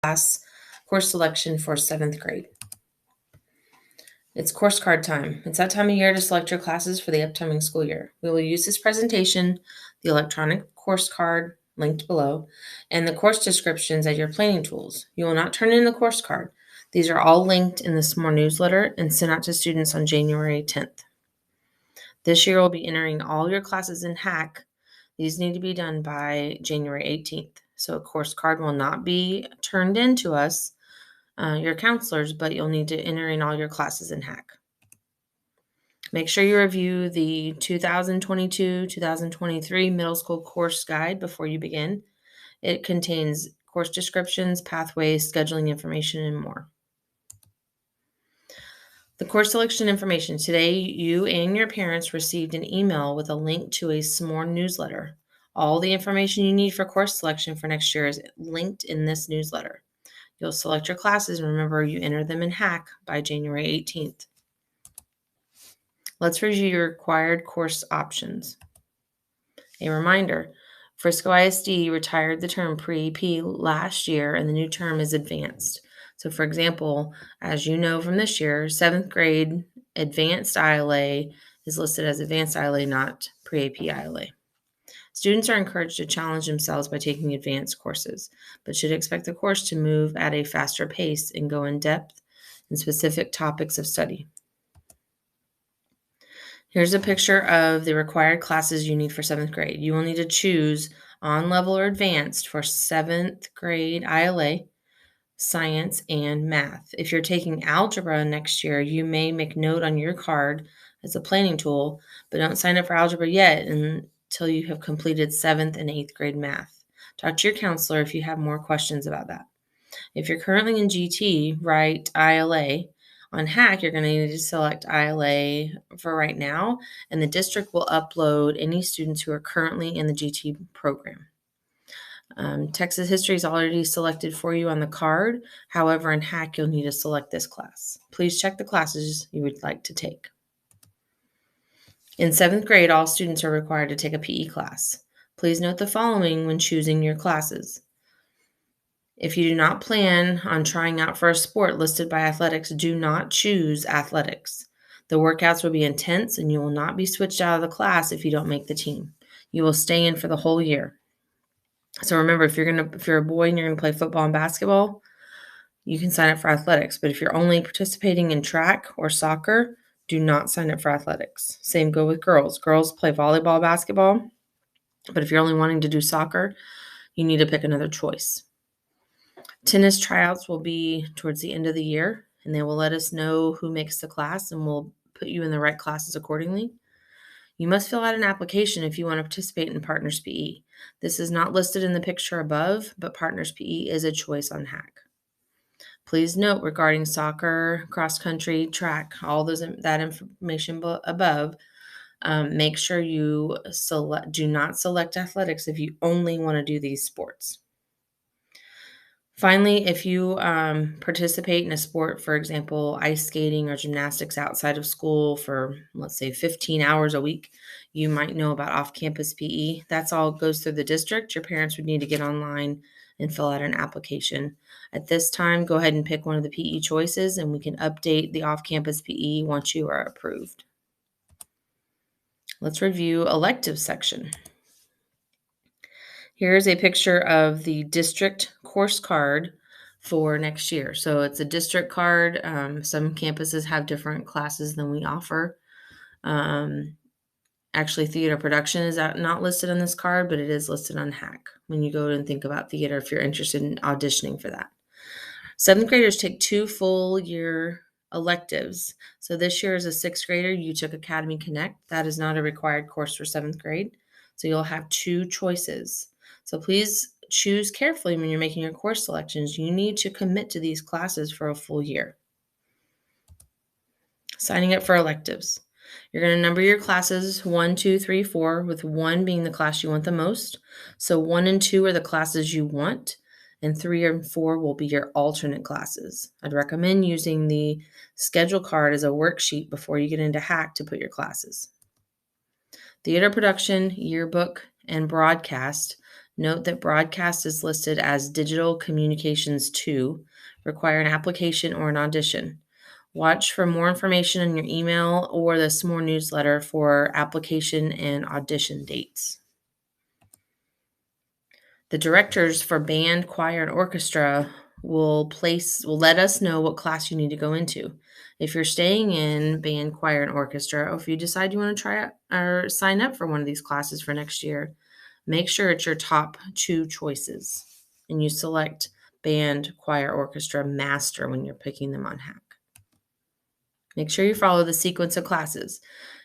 class course selection for 7th grade. It's course card time. It's that time of year to select your classes for the upcoming school year. We will use this presentation, the electronic course card linked below, and the course descriptions as your planning tools. You will not turn in the course card. These are all linked in the SMORE newsletter and sent out to students on January 10th. This year we'll be entering all your classes in HACC. These need to be done by January 18th. So a course card will not be turned in to us, your counselors, but you'll need to enter in all your classes in HACC. Make sure you review the 2022-2023 middle school course guide before you begin. It contains course descriptions, pathways, scheduling information, and more. The course selection information. Today, you and your parents received an email with a link to a SMORE newsletter. All the information you need for course selection for next year is linked in this newsletter. You'll select your classes, and remember, you enter them in HACC by January 18th. Let's review your required course options. A reminder, Frisco ISD retired the term pre-AP last year, and the new term is advanced. So for example, as you know from this year, 7th grade advanced ILA is listed as advanced ILA, not pre-AP ILA. Students are encouraged to challenge themselves by taking advanced courses, but should expect the course to move at a faster pace and go in depth in specific topics of study. Here's a picture of the required classes you need for 7th grade. You will need to choose on level or advanced for 7th grade ILA, science, and math. If you're taking algebra next year, you may make note on your card as a planning tool, but don't sign up for algebra yet until you have completed 7th and 8th grade math. Talk to your counselor if you have more questions about that. If you're currently in GT, write ILA. On HACC, you're going to need to select ILA for right now, and the district will upload any students who are currently in the GT program. Texas history is already selected for you on the card. However, in HACC, you'll need to select this class. Please check the classes you would like to take. In 7th grade, all students are required to take a PE class. Please note the following when choosing your classes. If you do not plan on trying out for a sport listed by athletics, do not choose athletics. The workouts will be intense, and you will not be switched out of the class if you don't make the team. You will stay in for the whole year. So remember, if you're a boy and you're going to play football and basketball, you can sign up for athletics. But if you're only participating in track or soccer, do not sign up for athletics. Same go with girls. Girls play volleyball, basketball. But if you're only wanting to do soccer, you need to pick another choice. Tennis tryouts will be towards the end of the year, and they will let us know who makes the class, and we'll put you in the right classes accordingly. You must fill out an application if you want to participate in Partners PE. This is not listed in the picture above, but Partners PE is a choice on HACC. Please note regarding soccer, cross country, track, all that information above, make sure you do not select athletics if you only want to do these sports. Finally, if you participate in a sport, for example, ice skating or gymnastics outside of school for, let's say, 15 hours a week, you might know about off-campus PE. That's all goes through the district. Your parents would need to get online and fill out an application. At this time, go ahead and pick one of the PE choices, and we can update the off-campus PE once you are approved. Let's review elective section. Here's a picture of the district course card for next year. So it's a district card. Some campuses have different classes than we offer. Actually, theater production is not listed on this card, but it is listed on HACC when you go and think about theater if you're interested in auditioning for that. 7th graders take 2 full year electives. So this year as a 6th grader, you took Academy Connect. That is not a required course for 7th grade. So you'll have 2 choices. So please choose carefully when you're making your course selections. You need to commit to these classes for a full year. Signing up for electives. You're going to number your classes 1, 2, 3, 4, with 1 being the class you want the most. So 1 and 2 are the classes you want, and 3 and 4 will be your alternate classes. I'd recommend using the schedule card as a worksheet before you get into HACC to put your classes. Theater production, yearbook, and broadcast Note that broadcast is listed as Digital Communications 2, require an application or an audition. Watch for more information in your email or the SMORE newsletter for application and audition dates. The directors for band, choir, and orchestra will let us know what class you need to go into. If you're staying in band, choir, and orchestra, or if you decide you want to try or sign up for one of these classes for next year, make sure it's your top 2 choices and you select band, choir, orchestra, master when you're picking them on Hack. Make sure you follow the sequence of classes.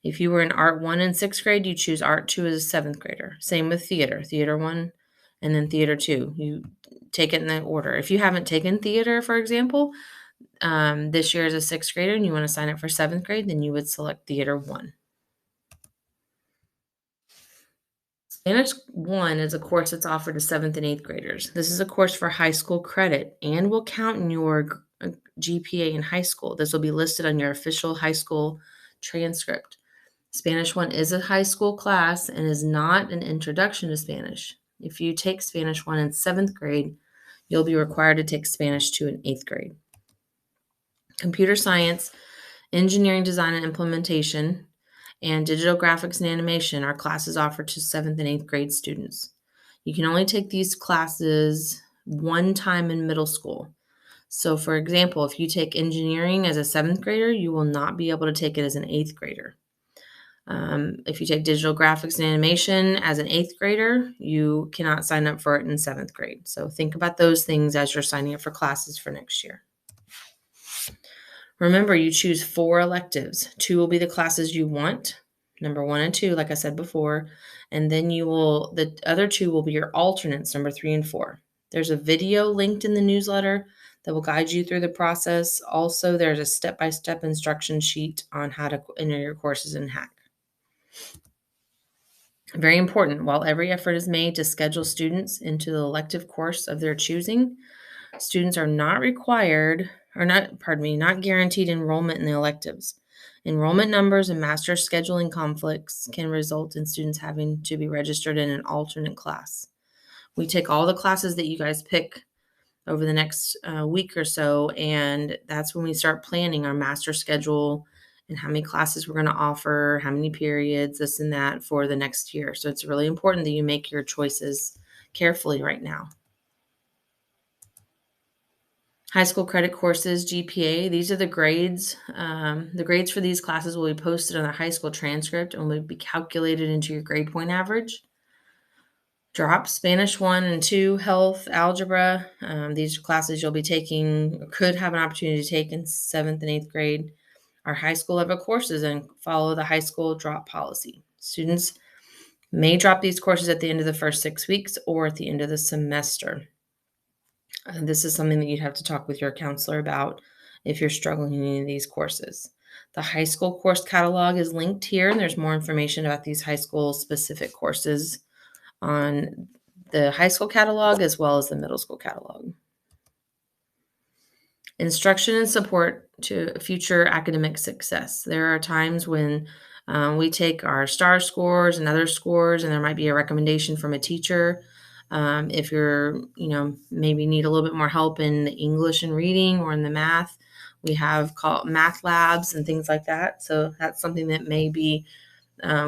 If you were in Art 1 in 6th grade, you choose Art 2 as a 7th grader. Same with Theater. Theater 1 and then Theater 2. You take it in that order. If you haven't taken theater, for example, this year as a 6th grader and you want to sign up for 7th grade, then you would select Theater 1. Spanish 1 is a course that's offered to 7th and 8th graders. This is a course for high school credit and will count in your GPA in high school. This will be listed on your official high school transcript. Spanish 1 is a high school class and is not an introduction to Spanish. If you take Spanish 1 in 7th grade, you'll be required to take Spanish 2 in 8th grade. Computer science, engineering design and implementation, and digital graphics and animation are classes offered to 7th and 8th grade students. You can only take these classes one time in middle school. So, for example, if you take engineering as a 7th grader, you will not be able to take it as an 8th grader. If you take digital graphics and animation as an 8th grader, you cannot sign up for it in 7th grade. So think about those things as you're signing up for classes for next year. Remember, you choose 4 electives. 2 will be the classes you want, number 1 and 2, like I said before, and then the other 2 will be your alternates, number 3 and 4. There's a video linked in the newsletter that will guide you through the process. Also, there's a step-by-step instruction sheet on how to enter your courses in Hack. Very important, while every effort is made to schedule students into the elective course of their choosing, students are not guaranteed enrollment in the electives. Enrollment numbers and master scheduling conflicts can result in students having to be registered in an alternate class. We take all the classes that you guys pick over the next week or so, and that's when we start planning our master schedule and how many classes we're going to offer, how many periods, this and that for the next year. So it's really important that you make your choices carefully right now. High school credit courses, GPA, these are the grades. The grades for these classes will be posted on the high school transcript and will be calculated into your grade point average. Drop Spanish 1 and 2, health, algebra. These are classes you'll be taking or could have an opportunity to take in 7th and 8th grade. Our high school level courses and follow the high school drop policy. Students may drop these courses at the end of the first 6 weeks or at the end of the semester. This is something that you'd have to talk with your counselor about if you're struggling in any of these courses. The high school course catalog is linked here, and there's more information about these high school specific courses on the high school catalog as well as the middle school catalog. Instruction and support to future academic success. There are times when we take our STAR scores and other scores, and there might be a recommendation from a teacher. If you're, maybe need a little bit more help in the English and reading or in the math, we have called math labs and things like that. So that's something that maybe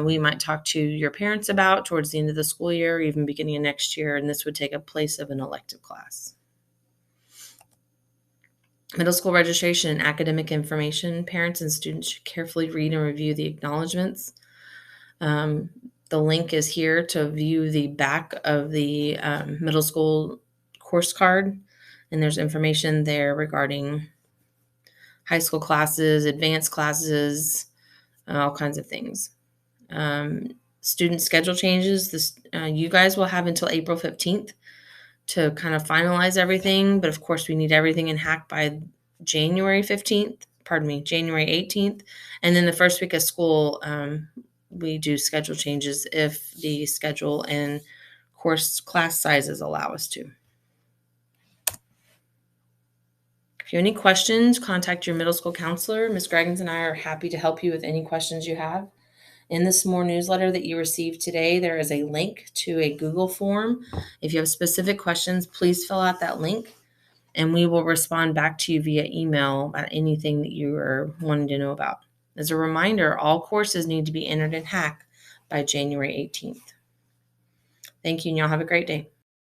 we might talk to your parents about towards the end of the school year or even beginning of next year, and this would take a place of an elective class. Middle school registration and academic information. Parents and students should carefully read and review the acknowledgments. The link is here to view the back of the middle school course card, and there's information there regarding high school classes, advanced classes, all kinds of things. Student schedule changes. You guys will have until April 15th to kind of finalize everything, but of course we need everything in Hack by January 18th, and then the first week of school, we do schedule changes if the schedule and course class sizes allow us to. If you have any questions, contact your middle school counselor. Ms. Greggins and I are happy to help you with any questions you have. In the SMORE newsletter that you received today, there is a link to a Google form. If you have specific questions, please fill out that link and we will respond back to you via email about anything that you are wanting to know about. As a reminder, all courses need to be entered in HACC by January 18th. Thank you, and y'all have a great day.